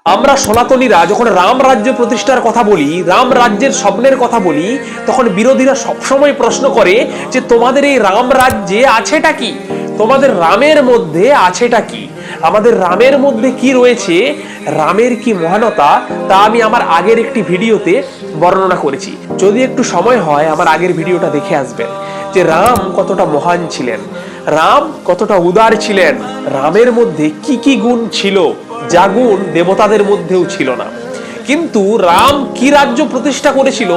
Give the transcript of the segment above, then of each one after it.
আমরা সনাতনীরা যখন রাম রাজ্য প্রতিষ্ঠার কথা বলি, রাম রাজ্যের স্বপ্নের কথা বলি, তখন বিরোধীরা সবসময় প্রশ্ন করে যে তোমাদের এই রাম রাজ্যে আছেটা কি, তোমাদের রামের মধ্যে আছেটা কি, আমাদের রামের মধ্যে কি রয়েছে, রামের কি মহানতা, তা আমি আমার আগের একটি ভিডিওতে বর্ণনা করেছি। যদি একটু সময় হয় আমার আগের ভিডিওটা দেখে আসবেন যে রাম কতটা মহান ছিলেন, রাম কতটা উদার ছিলেন, রামের মধ্যে কি কি গুণ ছিল যা গুণ দেবতাদের মধ্যেও ছিল না। কিন্তু রাম কি রাজ্য প্রতিষ্ঠা করেছিল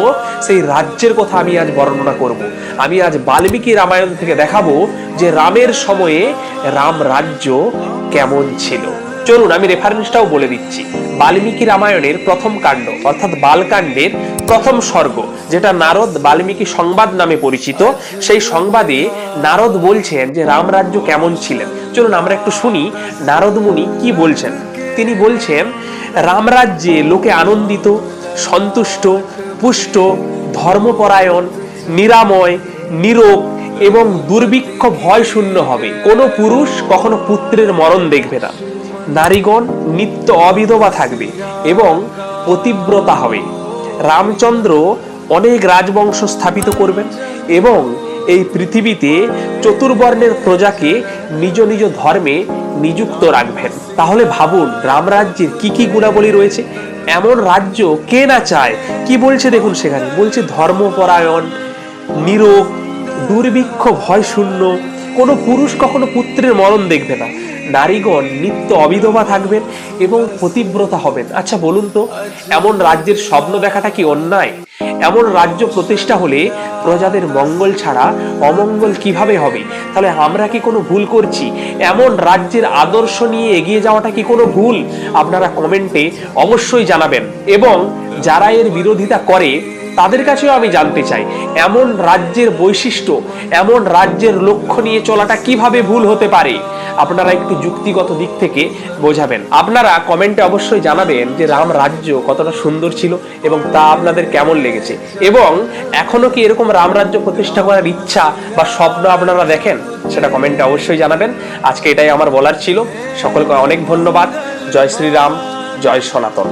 সেই রাজ্যের কথা আমি আজ বর্ণনা করব। আমি আজ বাল্মীকি রামায়ণ থেকে দেখাবো যে রামের সময়ে রাম রাজ্য কেমন ছিল। চলুন আমি রেফারেন্সটাও বলে দিচ্ছি। বাল্মীকি রামায়ণের প্রথম কাণ্ড অর্থাৎ বালকাণ্ডের প্রথম সর্গ, যেটা নারদ বাল্মীকি সংবাদ নামে পরিচিত, সেই সংবাদে নারদ বলছেন যে রাম রাজ্য কেমন ছিলেন। চলুন আমরা একটু শুনি নারদ মুনি কি বলছেন। তিনি বলছেন রামরাজ্যে লোকে আনন্দিত, সন্তুষ্ট, পুষ্ট, ধর্মপরায়ণ, নিরাময়, নীরব এবং দুর্ভিক্ষ ভয় শূন্য হবে। কোনো পুরুষ কখনো পুত্রের মরণ দেখবে না, নারীগণ নিত্য অবিধবা থাকবে এবং পতিব্রতা হবে। রামচন্দ্র অনেক রাজবংশ স্থাপিত করবেন এবং এই পৃথিবীতে চতুর্বর্ণের প্রজাকে নিজ নিজ ধর্মে নিযুক্ত রাখবেন। তাহলে ভাবুন রামরাজ্যের কি কি গুণাবলী রয়েছে। এমন রাজ্য কে না চায়। কি বলছে দেখুন, সেখানে বলছে ধর্মপরায়ণ, নীরব, দুর্ভিক্ষ ভয় শূন্য, কোনো পুরুষ কখনো পুত্রের মরণ দেখবে না, নারীগণ নিত্য অবিধবা থাকবেন এবং পতিব্রতা হবেন। আচ্ছা বলুন তো, এমন রাজ্যের স্বপ্ন দেখাটা কি অন্যায়? এমন রাজ্য প্রতিষ্ঠা হলে প্রজাদের মঙ্গল ছাড়া অমঙ্গল কিভাবে হবে? তাহলে আমরা কি কোনো ভুল করছি? এমন রাজ্যের আদর্শ নিয়ে এগিয়ে যাওয়াটা কি কোনো ভুল? আপনারা কমেন্টে অবশ্যই জানাবেন। এবং যারা এর বিরোধিতা করে তাদের কাছেও আমি জানতে চাই এমন রাজ্যের বৈশিষ্ট্য, এমন রাজ্যের লক্ষ্য নিয়ে চলাটা কিভাবে ভুল হতে পারে। আপনারা একটু যুক্তিগত দিক থেকে বোঝাবেন। আপনারা কমেন্টে অবশ্যই জানাবেন যে রাম রাজ্য কতটা সুন্দর ছিল এবং তা আপনাদের কেমন লেগেছে, এবং এখনো কি এরকম রাম রাজ্য প্রতিষ্ঠা করার ইচ্ছা বা স্বপ্ন আপনারা দেখেন, সেটা কমেন্টে অবশ্যই জানাবেন। আজকে এটাই আমার বলার ছিল। সকলকে অনেক ধন্যবাদ। জয় শ্রীরাম, জয় সনাতন।